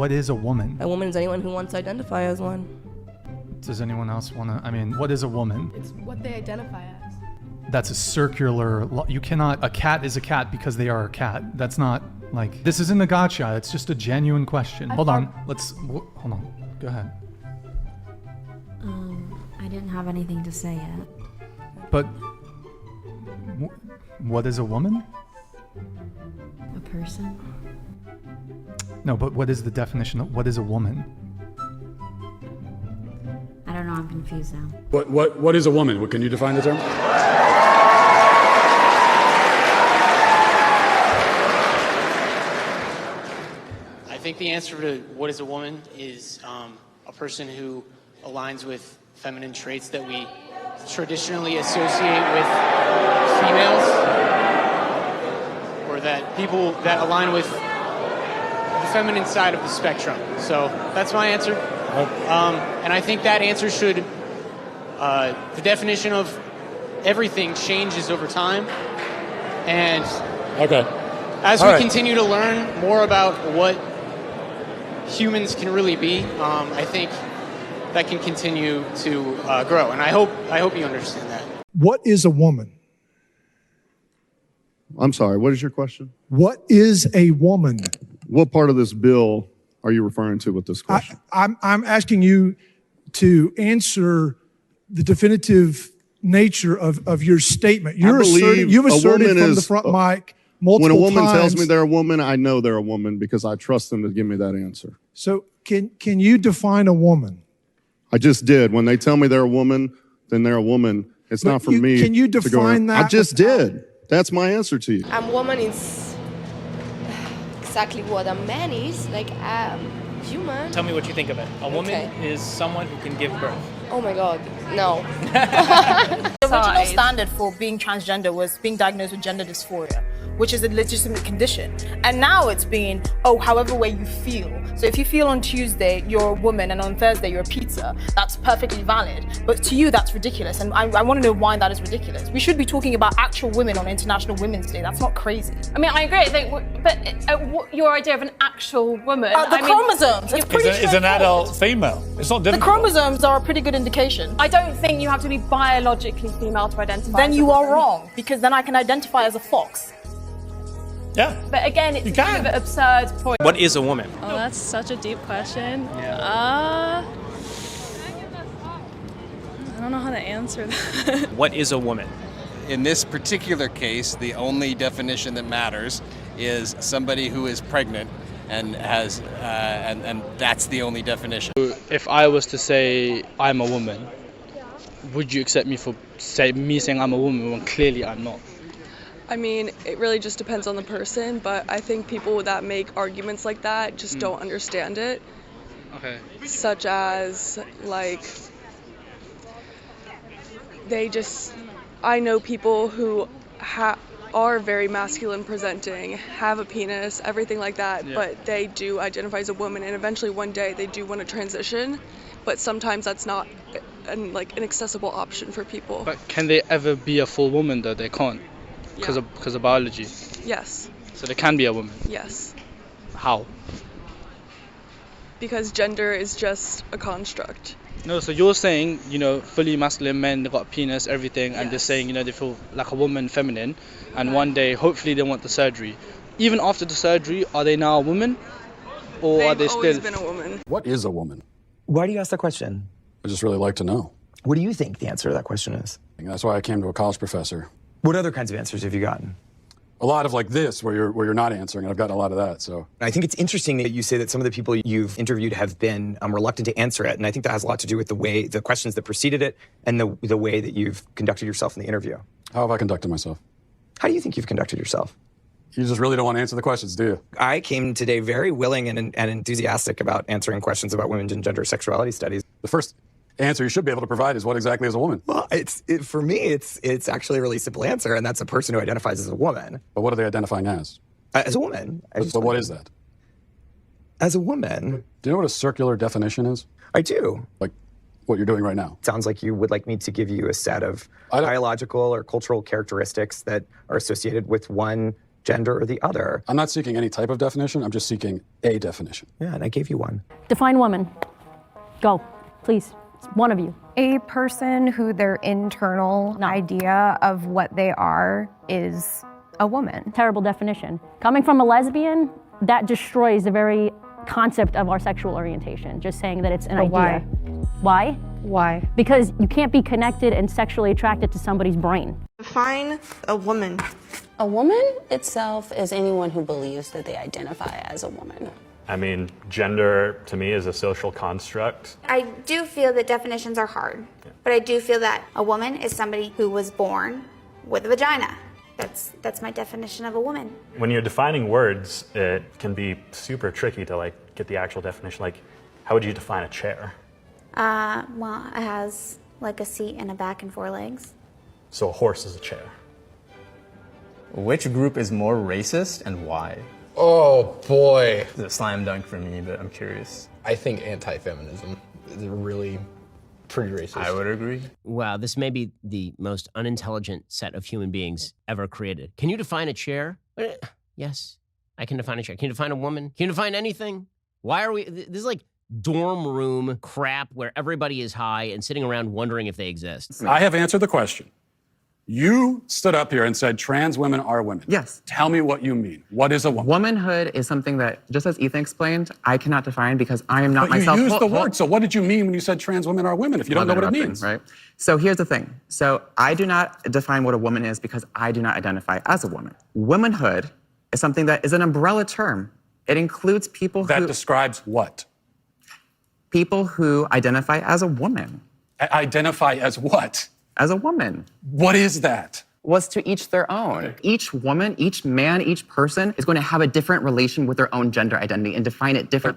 what is a woman? A woman is anyone who wants to identify as one. Does anyone else want to? I mean, what is a woman? It's what they identify as. That's a circular. You cannot. A cat is a cat because they are a cat. That's not like. This isn't a gotcha. It's just a genuine question. Hold on. Hold on. Go ahead. I didn't have anything to say yet. But what is a woman? A person? No, but what is the definition of what is a woman? I don't know, I'm confused now. What is a woman? Can you define the term? I think the answer to what is a woman is a person who aligns with feminine traits that we traditionally associate with females, or that people that align with the feminine side of the spectrum. So that's my answer. And I think that answer should, the definition of everything changes over time. And as we continue to learn more about what humans can really be, I think that can continue to grow. And I hope you understand that. What is a woman? I'm sorry, what is your question? What is a woman? What part of this bill are you referring to with this question? I'm asking you to answer the definitive nature of your statement. You've asserted from the front mic multiple times. When a woman tells me they're a woman, I know they're a woman because I trust them to give me that answer. So can you define a woman? I just did. When they tell me they're a woman, then they're a woman. It's not for me. Can you to go define that? I just did. That's my answer to you. A woman is exactly what a man is, like a human. Tell me what you think of it. A woman is someone who can give birth. Oh my God, no. The original standard for being transgender was being diagnosed with gender dysphoria, which is a legitimate condition. And now it's being, however way you feel. So if you feel on Tuesday you're a woman and on Thursday you're a pizza, that's perfectly valid. But to you, that's ridiculous. And I want to know why that is ridiculous. We should be talking about actual women on International Women's Day. That's not crazy. I mean, I agree. But your idea of an actual woman... chromosomes. It's an adult female. It's not difficult. The chromosomes are a pretty good indication. I don't think you have to be biologically female to identify. Then you are wrong, because then I can identify as a fox. Yeah. But again, it's kind of an absurd point. What is a woman? Oh, that's such a deep question. Yeah. I don't know how to answer that. What is a woman? In this particular case, the only definition that matters is somebody who is pregnant and has, and that's the only definition. If I was to say I'm a woman, would you accept me for saying I'm a woman when clearly I'm not? I mean, it really just depends on the person, but I think people that make arguments like that just don't understand it. Okay. Such as, like, I know people who are very masculine presenting, have a penis, everything like that, but they do identify as a woman, and eventually one day they do want to transition, but sometimes that's not an accessible option for people. But can they ever be a full woman though? They can't. Because of biology? Yes. So they can be a woman? Yes. How? Because gender is just a construct. No, so you're saying, fully masculine men, they've got a penis, everything, and they're saying, they feel like a woman, feminine, and one day, hopefully they want the surgery. Even after the surgery, are they now a woman? Or are they still... They've always been a woman. What is a woman? Why do you ask that question? I just really like to know. What do you think the answer to that question is? That's why I came to a college professor. What other kinds of answers have you gotten? A lot of like this, where you're not answering, and I've gotten a lot of that, so. I think it's interesting that you say that some of the people you've interviewed have been reluctant to answer it, and I think that has a lot to do with the questions that preceded it, and the way that you've conducted yourself in the interview. How have I conducted myself? How do you think you've conducted yourself? You just really don't want to answer the questions, do you? I came today very willing and enthusiastic about answering questions about women's and gender sexuality studies. The first answer you should be able to provide is what exactly is a woman? Well, for me, it's actually a really simple answer, and that's a person who identifies as a woman. But what are they identifying as? As a woman. But what is that? As a woman. Do you know what a circular definition is? I do. Like what you're doing right now? Sounds like you would like me to give you a set of biological or cultural characteristics that are associated with one gender or the other. I'm not seeking any type of definition. I'm just seeking a definition. Yeah, and I gave you one. Define woman. Go, please. It's one of you. A person who their internal idea of what they are is a woman. Terrible definition. Coming from a lesbian, that destroys the very concept of our sexual orientation. Just saying that it's an idea. Why? Why? Why? Because you can't be connected and sexually attracted to somebody's brain. Define a woman. A woman itself is anyone who believes that they identify as a woman. I mean, gender to me is a social construct. I do feel that definitions are hard, but I do feel that a woman is somebody who was born with a vagina. That's my definition of a woman. When you're defining words, it can be super tricky to get the actual definition. Like, how would you define a chair? Well, it has like a seat and a back and 4 legs. So a horse is a chair. Which group is more racist and why? Oh boy. It's a slam dunk for me, but I'm curious. I think anti-feminism is really pretty racist. I would agree. Wow, this may be the most unintelligent set of human beings ever created. Can you define a chair? Yes, I can define a chair. Can you define a woman? Can you define anything? Why are we, this is like dorm room crap where everybody is high and sitting around wondering if they exist. I have answered the question. You stood up here and said trans women are women. Yes. Tell me what you mean. What is a woman? Womanhood is something that, just as Ethan explained, I cannot define because I am not But myself. you used the word, so what did you mean when you said trans women are women if you don't know what it means? Right? So here's the thing. So I do not define what a woman is because I do not identify as a woman. Womanhood is something that is an umbrella term. It includes people That describes what? People who identify as a woman. Identify as what? As a woman. What is that? Was to each their own. Each woman, each man, each person is going to have a different relation with their own gender identity and define it differently.